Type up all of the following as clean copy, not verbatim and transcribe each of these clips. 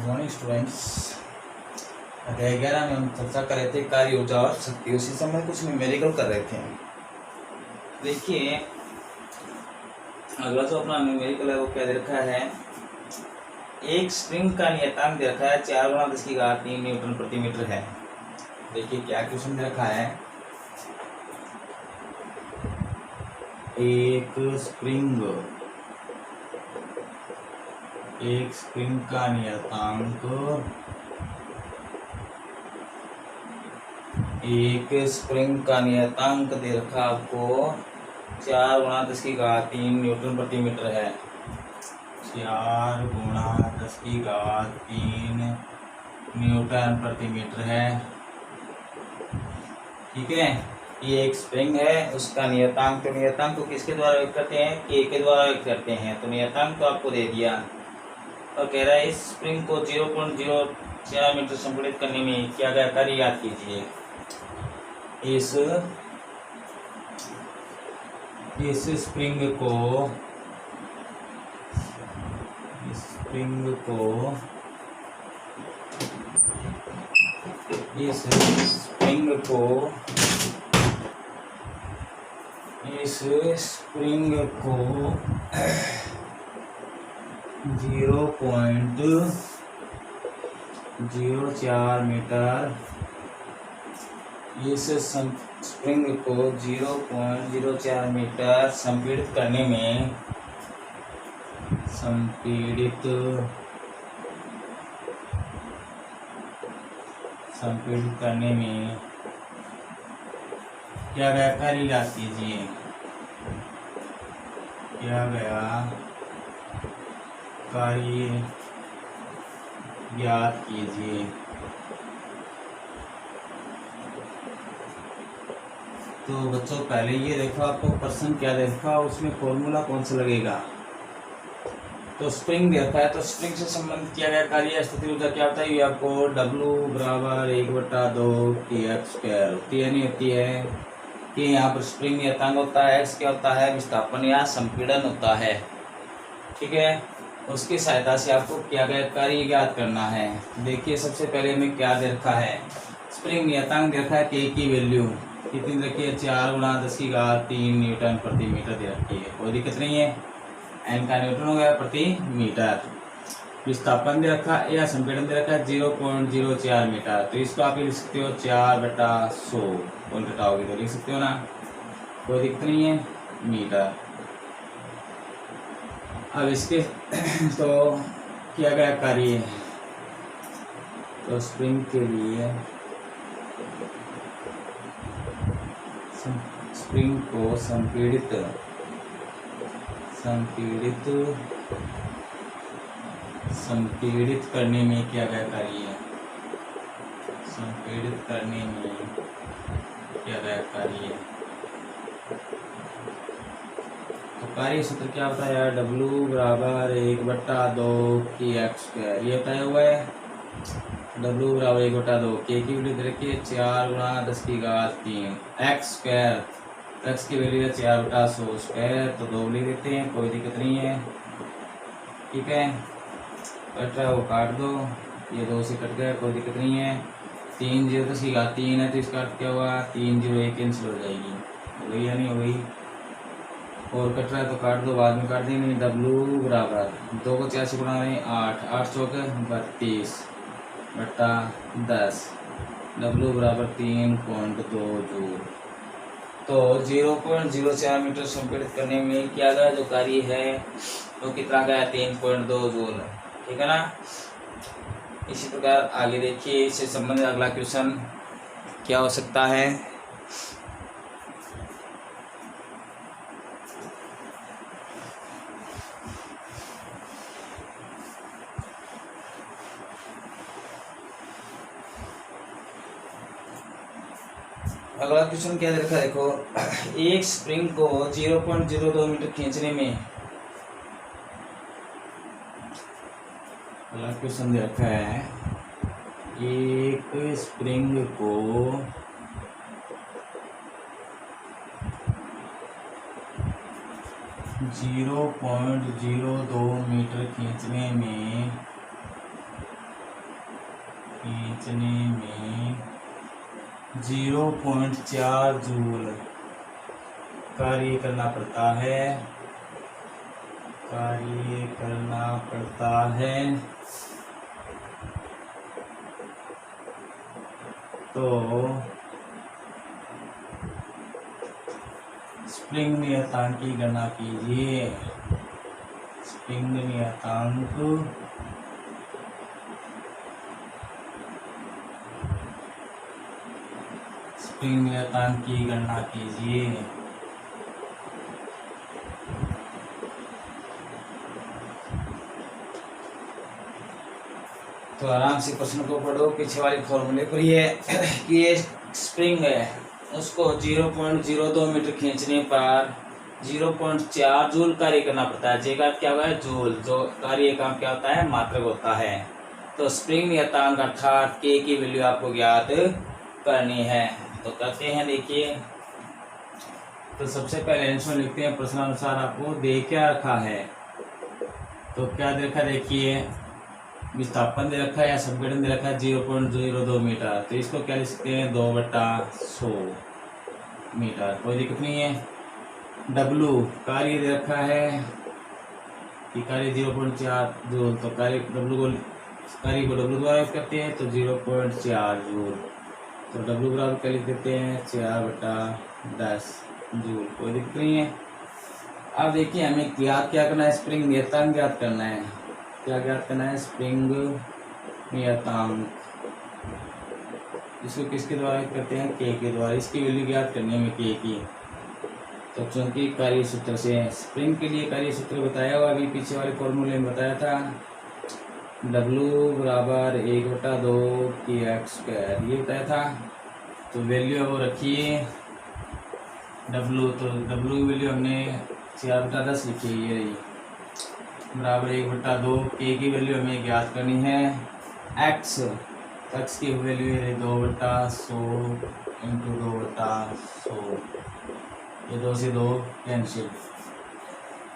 Good morning students. अध्याय 11 में हम चर्चा कर रहे थे कार्य ऊर्जा और शक्ति। उसी समय कुछ न्यूमेरिकल कर रहे थे। देखिए अगला जो अपना न्यूमेरिकल है वो क्या दे रखा है, एक स्प्रिंग का नियतांक दे रखा है 4×10⁻³ न्यूटन प्रति मीटर है। देखिए क्या क्वेश्चन दे रखा है, एक स्प्रिंग का नियतांक दे रखा आपको 4×10⁻³ न्यूटन प्रति मीटर है। 4×10⁻³ न्यूटन प्रति मीटर है। ठीक है, ये एक स्प्रिंग है, उसका नियतांक, तो नियतांक को किसके द्वारा व्यक्त करते हैं, के के द्वारा व्यक्त करते हैं। तो नियतांक तो आपको दे दिया और कह रहा है इस स्प्रिंग को 0.04 मीटर संपीड़ित करने में क्या गया कार्य याद कीजिए। इस स्प्रिंग को इस स्प्रिंग को 0.04 मीटर, इस स्प्रिंग को 0.04 मीटर संपीड़ित करने में क्या गया कार्य याद कीजिए। क्या गया कार्य याद कीजिए। तो बच्चों पहले ये देखो आपको प्रश्न क्या देखा, उसमें फॉर्मूला कौन सा लगेगा। तो स्प्रिंग देखा है, तो स्प्रिंग से संबंधित किया गया कार्य स्थिति ऊर्जा क्या होता है, ये आपको W = 1/2 kx² होती है, नहीं होती है कि यहाँ पर स्प्रिंग नियतांक होता है, x क्या होता है, विस्थापन या संपीड़न होता है। ठीक है, उसकी सहायता से आपको क्या गया कार्य ज्ञात करना है। देखिए सबसे पहले हमें क्या दे रखा है, स्प्रिंग नियतांक दे रखा है, के की वैल्यू कितनी रखी है, 4×10⁻³ न्यूटन प्रति मीटर दे रखी है, कोई दिक्कत नहीं है। एन का न्यूटन हो गया प्रति मीटर। विस्थापन दे रखा है या संपीड़न दे रखा है 0.04 मीटर, तो इसको आप लिख सकते हो 4/100, पॉइंट हटाओगे तो लिख सकते हो ना, कोई दिक्कत नहीं है, मीटर। अब इसके तो किया गया कार्य, तो स्प्रिंग के लिए स्प्रिंग को संपीड़ित करने में क्या गया कार्य, तो कार्य सूत्र क्या होता है, W = 1/2 kx², ये बताया हुआ है। W = 1/2, के की वैल्यू दे रखी है 4×10⁻³ x² की वैल्यू है 4/100², तो 2 लिख देते हैं, कोई दिक्कत नहीं है। ठीक है, कट रहा है वो काट दो, ये 2 से कट गया, कोई दिक्कत नहीं है। 3 0×10⁻³ है, तो इसका अर्थ क्या हुआ, 3 0 1 कैंसिल हो जाएगी, हो गई या नहीं हो गई। और कट रहा है तो काट दो, बाद में काट देंगे। W = 2 को 4 से गुणा करें 8, 8 × 4 = 32/10, W = 3.2 जूल। तो 0.04 मीटर संपीड़ित करने में क्या गया जो कार्य है, तो कितना गया, 3.2 जूल। ठीक है ना। इसी प्रकार आगे देखिए, इससे संबंधित अगला क्वेश्चन क्या हो सकता है, अगला क्वेश्चन क्या देखा, देखो एक स्प्रिंग को 0.02 मीटर खींचने में, अगला क्वेश्चन दे रखा है, एक स्प्रिंग को 0.02 मीटर खींचने में खींचने में 0.4 जूल कार्य करना पड़ता है तो स्प्रिंग नियतांक की गणना कीजिए। स्प्रिंग नियतांक की गणना कीजिए। तो आराम से प्रश्न को पढ़ो, पीछे वाले फॉर्मूले पर ये कि ये स्प्रिंग है, उसको 0.02 मीटर खींचने पर 0.4 जूल कार्य करना पड़ता है। जे का क्या होगा है जूल, जो कार्य काम क्या होता है मात्रक होता है। तो स्प्रिंग नियतांक अर्थात के की वैल्यू आपको ज्ञात करनी है। तो करते हैं, देखिए। तो सबसे पहले आंसर लिखते हैं, प्रश्नानुसार आपको दे क्या रखा है। तो क्या दे रखा, देखिए विस्थापन दे रखा है या संपीड़न दे रखा है 0.02 मीटर। तो इसको क्या लिख सकते हैं 2/100 मीटर, कोई दिक्कत नहीं है। W कार्य दे रखा है कि कार्य 0.4 जूल, तो कार्य W द्वारा यूज करते हैं तो 0.4 जूल। तो W बराबर क्या लिख देते हैं 4/10 जूल, कोई दिक्कत नहीं है। अब देखिए हमें ज्ञात क्या करना है, स्प्रिंग नियतांक ज्ञात करना है। क्या ज्ञात करना है, स्प्रिंग नियतांक। इसको किसके द्वारा करते हैं, के के द्वारा। इसकी वैल्यू ज्ञात करनी है हमें के की। तो चूंकि कार्य सूत्र से स्प्रिंग के लिए कार्य सूत्र बताया हुआ अभी पीछे वाले फॉर्मूले में बताया था, W बराबर 1/2 kx², ये बताया था। तो वैल्यू वो रखिए W, तो W की वैल्यू हमने 4/10 लिखी है, ये रही बराबर 1/2। के की वैल्यू हमें ज्ञात करनी है x की वैल्यू है 2/100 इंटू 2/100, ये 2 से 2 कैंसिल,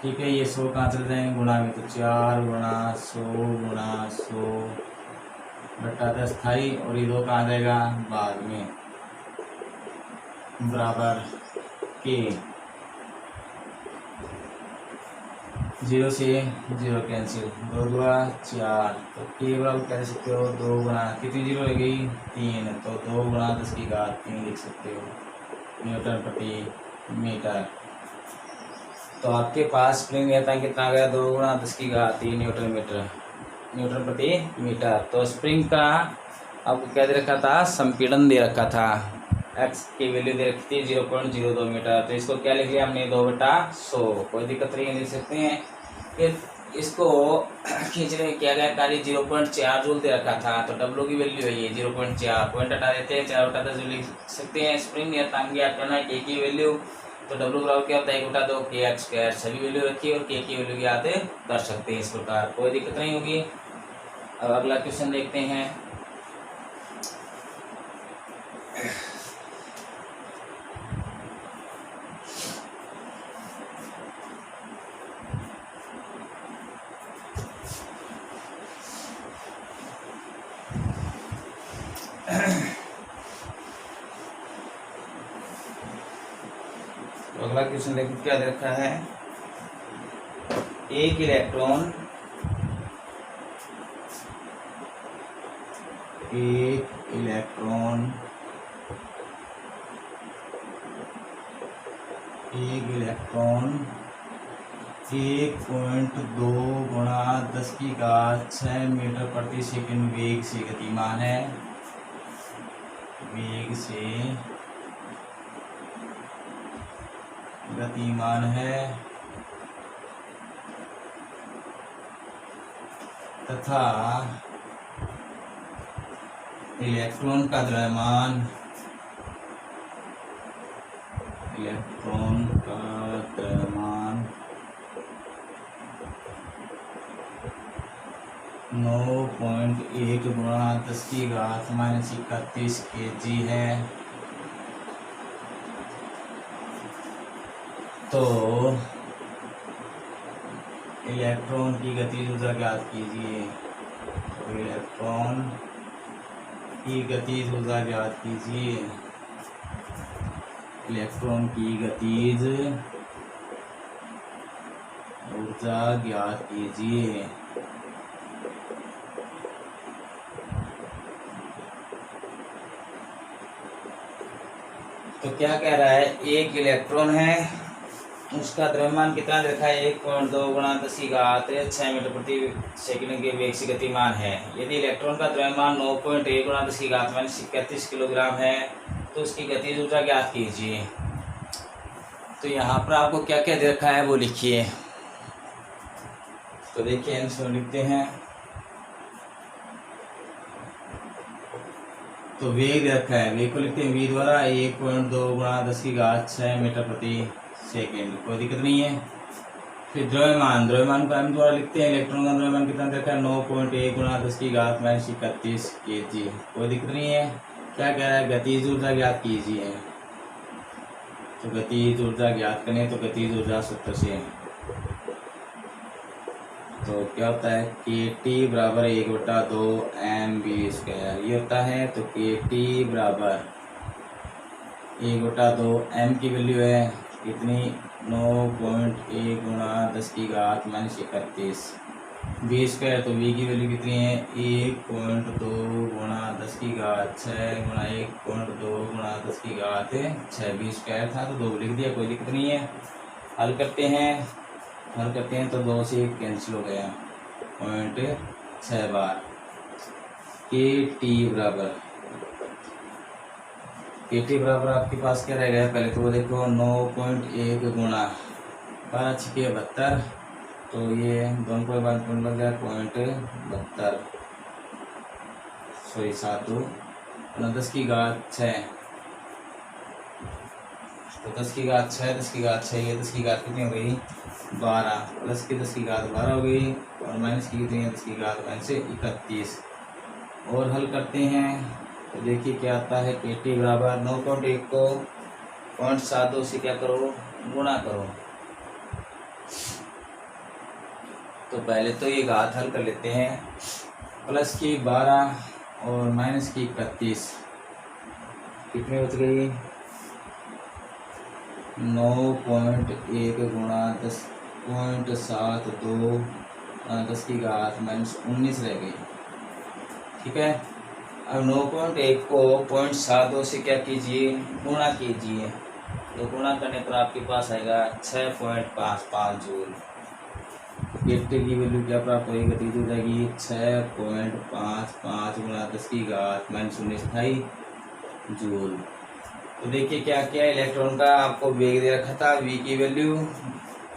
ठीक है। ये 100 कहाँ चले जाएंगे गुणा में, तो 4 गुणा 100/10 थाई, और ये 2 कहाँ जाएगा बाद में, बराबर के 0 से 0 कैंसिल, 2 2 4, तो के बराबर कह सकते हो 2 गुणा कितनी 0 हो गई 3, तो 2 गुणा 10⁻³ लिख सकते हो न्यूटन प्रति मीटर। तो आपके पास स्प्रिंग नियतांक कितना आ गया 2 गुणा 10⁻³ न्यूटन प्रति मीटर। तो स्प्रिंग का आपको क्या दे रखा था, संपीड़न दे रखा था, x की वैल्यू दे रखी थी 0.02 मीटर। तो इसको क्या लिख लिया हमने 2/100, कोई दिक्कत नहीं लिख सकते हैं। फिर इसको खींचने में किया गया कार्य 0.4 जूल दे रखा था। तो W की वैल्यू है ये 0.4, पॉइंट हटा देते हैं 4/10 जूल लिख सकते हैं। स्प्रिंग नियतांक ज्ञात करना है के की वैल्यू, तो W बराबर क्या होता है 1/2 kx², सभी वैल्यू रखिए और के की वैल्यू ज्ञात कर सकते हैं इस प्रकार, कोई दिक्कत नहीं होगी। अब अगला क्वेश्चन देखते हैं। तो अगला क्वेश्चन देखो क्या दे रखा है, एक इलेक्ट्रॉन एक इलेक्ट्रॉन 1.2 गुणा 10⁻6 मीटर प्रति सेकंड वेग से गतिमान है, तथा इलेक्ट्रॉन का द्रव्यमान 9.1 गुणा 10⁻31 kg है। तो इलेक्ट्रॉन की गतिज ऊर्जा ज्ञात कीजिए। तो इलेक्ट्रॉन की गतिज ऊर्जा ज्ञात कीजिए। इलेक्ट्रॉन की गतिज ऊर्जा ज्ञात कीजिए। तो क्या कह रहा है, एक इलेक्ट्रॉन है, उसका द्रव्यमान कितना रखा है, 1.2 गुणा 10⁻6 मीटर प्रति सेकंड के वेग से गतिमान है। यदि इलेक्ट्रॉन का द्रव्यमान 9.1 गुणा 10⁻31 किलोग्राम है तो उसकी गतिज ऊर्जा ज्ञात कीजिए। तो यहाँ पर आपको क्या क्या दे रखा है वो लिखिए। तो देखिए आंसर लिखते हैं। तो वेग दे रखा है, वेग को लिखते हैं v द्वारा 1.2 गुणा 10⁻6 मीटर प्रति सेकेंड, कोई दिक्कत नहीं है। फिर द्रव्यमान, द्रव्यमान को m द्वारा लिखते हैं। इलेक्ट्रॉन का द्रव्यमान कितना दे रखा है, 9.1 गुणा 10⁻31 kg, कोई दिक्कत नहीं है। क्या कह रहा है, गतिज ऊर्जा ज्ञात कीजिए। तो गतिज ऊर्जा ज्ञात करें तो गतिज ऊर्जा सूत्र से तो क्या होता है, KT बराबर 1/2 mv², ये होता है। तो KT बराबर 1/2 m की वैल्यू है कितनी, 9.1 गुणा 10⁻31 v²। तो v की वैल्यू कितनी है, 1.2 गुणा 10⁻6 गुणा 1.2 गुणा 10⁻6, v² था तो 2 लिख दिया, कोई दिक्कत नहीं है। हल करते हैं तो 2 से 1 कैंसिल हो गया, 0.6 बार। KT बराबर आपके पास क्या रह गया, पहले तो वो देखो 9.1 गुणा 12×6 = 72, तो ये दोनों को बाद पॉइंट बन गया 0.72, सॉरी 7 10⁻6, तो 10⁻6 ये 10⁻6 कितनी हो गई, 12, प्लस की 10⁻12 हो गई, और माइनस की कितनी है, 10⁻31। और हल करते हैं तो देखिए क्या आता है, KT बराबर 9.1 को 0.72 से क्या करो, गुणा करो। तो पहले तो ये घात हल कर लेते हैं, प्लस की 12 और माइनस की 31 कितनी बच गई, 9.1 गुणा 10.72 10⁻−19 रह गई। ठीक है, अब 9.1 को 0.72 से क्या कीजिए, गुणा कीजिए। तो गुणा करने पर आपके पास आएगा 6.55 जूल। KT की वैल्यू क्या प्राप्त होगी, गतिज हो जाएगी 6.55 गुणा 10⁻−19 जूल। तो देखिए क्या क्या, इलेक्ट्रॉन का आपको वेग दे रखा था v की वैल्यू,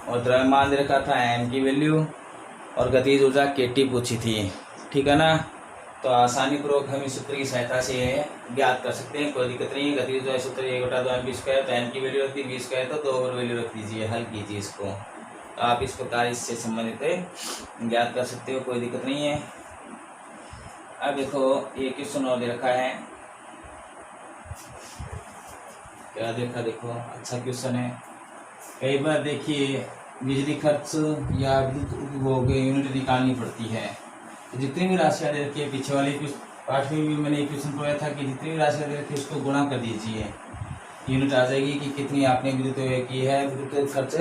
और द्रव्यमान दे रखा था m की वैल्यू, और गतिज ऊर्जा KT पूछी थी। ठीक है ना, तो आसानी पूर्वक हम इस सूत्र की सहायता से ज्ञात कर सकते हैं, कोई दिक्कत नहीं है। गतिज ऊर्जा सूत्र 1/2 mv², तो m की वैल्यू रख दी, v² तो 2 और वैल्यू रख दीजिए, हल कीजिए इसको। तो आप इस प्रकार इससे संबंधित ज्ञात कर सकते हो, कोई दिक्कत नहीं है। अब देखो ये क्वेश्चन और दे रखा है, क्या देखा, देखो अच्छा क्वेश्चन है। कई बार देखिए बिजली खर्च या विद्युत उपभोग यूनिट निकालनी पड़ती है, तो जितनी भी राशियाँ दे रखी है, पीछे वाले पाठ में भी मैंने एक क्वेश्चन पढ़ाया था कि जितनी भी राशियाँ दे रखी है उसको गुणा कर दीजिए, यूनिट आ जाएगी कि कितनी आपने विद्युत व्यय की है, विद्युत खर्च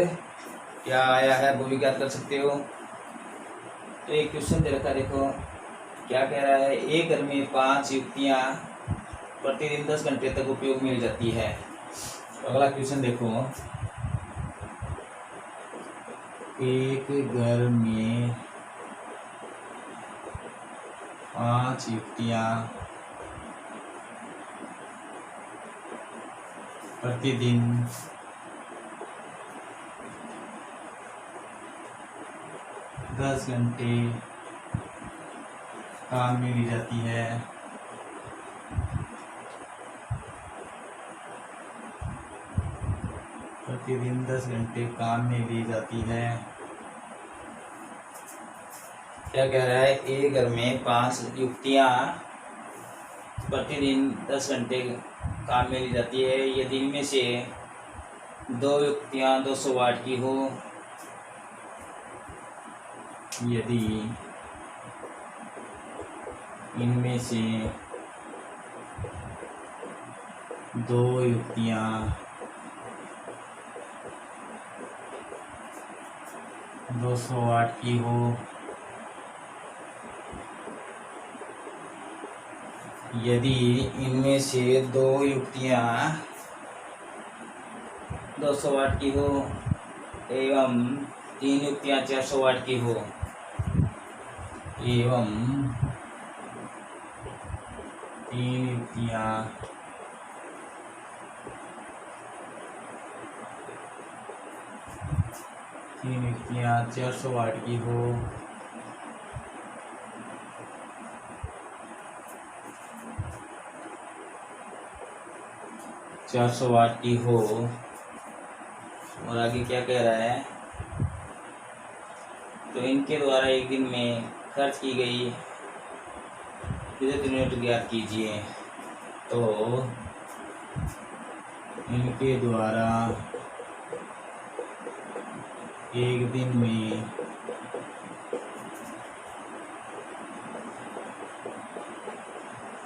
क्या आया है वो भी ज्ञात कर सकते हो। तो एक क्वेश्चन दे रखा, देखो क्या कह रहा है, एक घर में 5 युक्तियाँ प्रतिदिन 10 घंटे तक उपयोग में ली जाती है। अगला क्वेश्चन देखो, एक घर में 5 युक्तियाँ प्रतिदिन 10 घंटे काम में ली जाती है। प्रतिदिन 10 घंटे काम में ली जाती है। क्या कह रहा है, एक घर में 5 युक्तियाँ प्रतिदिन 10 घंटे काम में ली जाती है। यदि इनमें से 2 युक्तियाँ 200 वाट की हो, यदि इनमें से दो युक्तियाँ 200 वाट की हो यदि इनमें से दो युक्तियाँ 200 वाट की हो एवं 3 युक्तियाँ 400 वाट की हो एवं 3 युक्तियाँ 400 वाट की हो और आगे क्या कह रहा है, तो इनके द्वारा एक दिन में खर्च की गई विद्युत यूनिट ज्ञात कीजिए। तो इनके द्वारा एक दिन में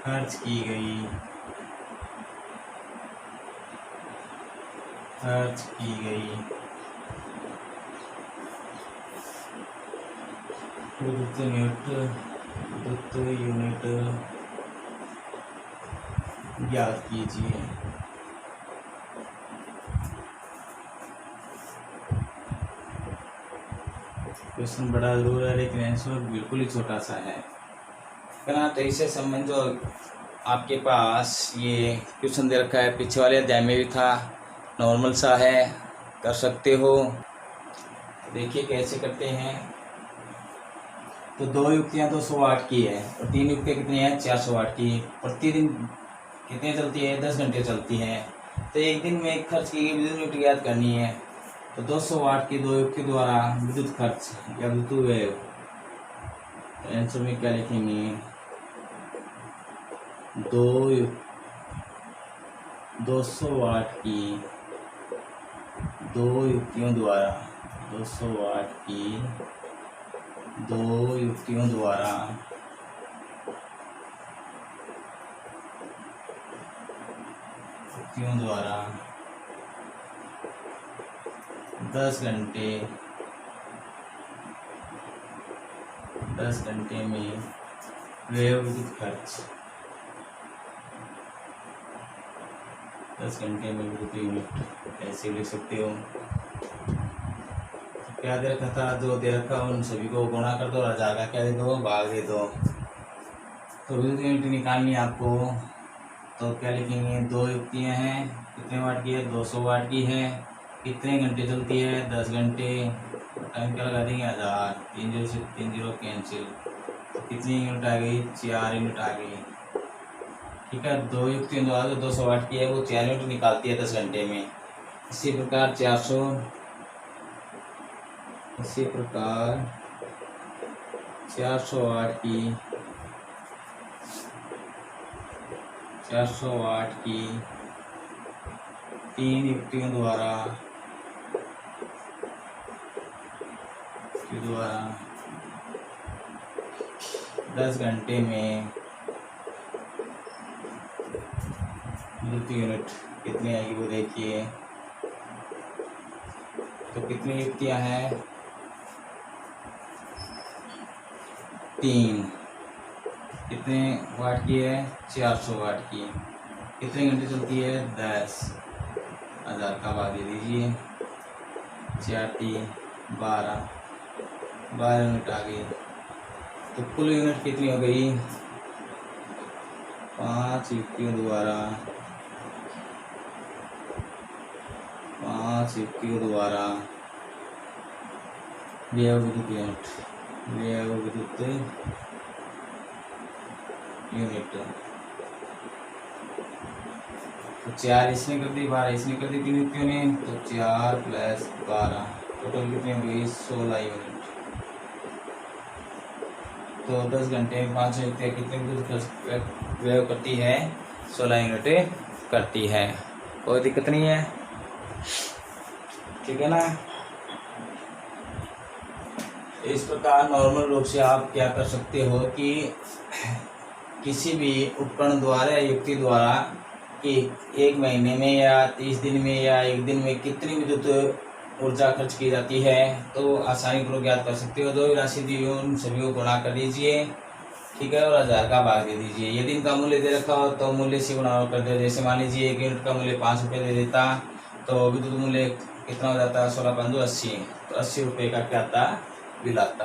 खर्च की गई विद्युत यूनिट ज्ञात कीजिए। क्वेश्चन बड़ा जरूर है लेकिन आंसर बिल्कुल ही छोटा सा है ना। तो इससे संबंध जो आपके पास ये क्वेश्चन दे रखा है, पीछे वाले अध्याय में भी था, नॉर्मल सा है, कर सकते हो। देखिए कैसे करते हैं। तो दो युक्तियाँ 200 वाट की है और 3 युक्तियाँ कितनी हैं 400 वाट की। प्रतिदिन कितने चलती है 10 घंटे चलती हैं। तो एक दिन में खर्च की गई विद्युत यूनिट ज्ञात करनी है। तो 200 वाट की दो युक्ति द्वारा विद्युत खर्च या विद्युत व्यय, आंसर में क्या लिखेंगे, 200 वाट की दो युक्तियों द्वारा 200 वाट की दो युक्तियों द्वारा युक्तियों द्वारा 10 घंटे में व्यय विद्युत खर्च 10 घंटे में विद्युत यूनिट ऐसे लिख सकते हो। क्या दे रखा था, जो दे रखा उन सभी को गुणा कर दो, राजा का क्या दे दो, भाग दे दो। तो विद्युत यूनिट निकालनी है आपको। तो क्या लिखेंगे, दो युक्तियाँ हैं, कितने वाट की है 200 वाट की है, कितने घंटे चलती है 10 घंटे, टाइम क्या लगा देंगे 1000, 3 0 से 3 0 कैंसिल, तो कितनी यूनिट आ गई 4 यूनिट आ गई। ठीक है, दो युक्तियों द्वारा जो 200 वाट की है वो 4 यूनिट निकालती है 10 घंटे में। इसी प्रकार 400 वाट की 3 युक्तियों द्वारा 10 घंटे में विद्युत यूनिट कितनी आएगी वो देखिए। तो कितनी युक्तियां हैं 3, कितने वाट की है 400 वाट की, कितने घंटे चलती है 10, 1000 का भाग दे दीजिए, 4 3 12 यूनिट आ गई। तो कुल यूनिट कितनी हो गई 5 युक्तियों द्वारा 5 युक्तियों द्वारा व्यय विद्युत यूनिट। तो 4 इसने कर दी, 12 इसने कर दी, 3 युक्तियों ने, तो 4 + 12 टोटल कितनी हो गई 16 यूनिट। तो 10 घंटे में 5 युक्तियाँ कितने विद्युत व्यय करती है 16 यूनिट करती है। कोई दिक्कत नहीं है, ठीक है ना। इस प्रकार नॉर्मल रूप से आप क्या कर सकते हो कि किसी भी उपकरण द्वारा या युक्ति द्वारा कि एक महीने में या 30 दिन में या एक दिन में कितनी विद्युत ऊर्जा खर्च की जाती है, तो आसानी पूर्वक ज्ञात कर सकते हो। जो भी राशि दी हो उन सभी को गुणा कर दीजिए, ठीक है, और 1000 का भाग दे दीजिए। यदि इनका मूल्य दे रखा हो तो मूल्य से गुणा कर दो। जैसे मान लीजिए 1 यूनिट का मूल्य 5 रुपये दे देता, तो विद्युत मूल्य कितना हो जाता है, 16×5 80, तो 80 रुपये का क्या आता, बिल आता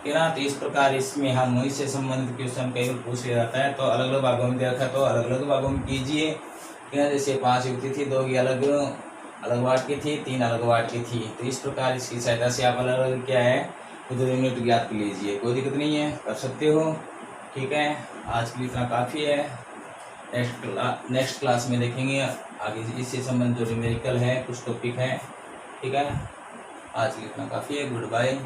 है ना। तो इस प्रकार इसमें हम इससे संबंधित क्वेश्चन कई बार पूछ लिया जाता है। तो अलग अलग भागों में दे रखा है तो अलग अलग भागों में कीजिए, ठीक है। जैसे 5 युक्ति थी, 2 की अलग अलग वाट की थी, 3 अलग वाट की थी। तो इस प्रकार इसकी सहायता से आप अलग अलग क्या है विद्युत यूनिट ज्ञात कर लीजिए, कोई दिक्कत नहीं है, कर सकते हो, ठीक है। आज के लिए इतना काफ़ी है। नेक्स्ट क्लास में देखेंगे आगे इससे संबंधित जो न्यूमेरिकल है, कुछ टॉपिक है, ठीक है। आज के लिए इतना काफ़ी है। Good bye.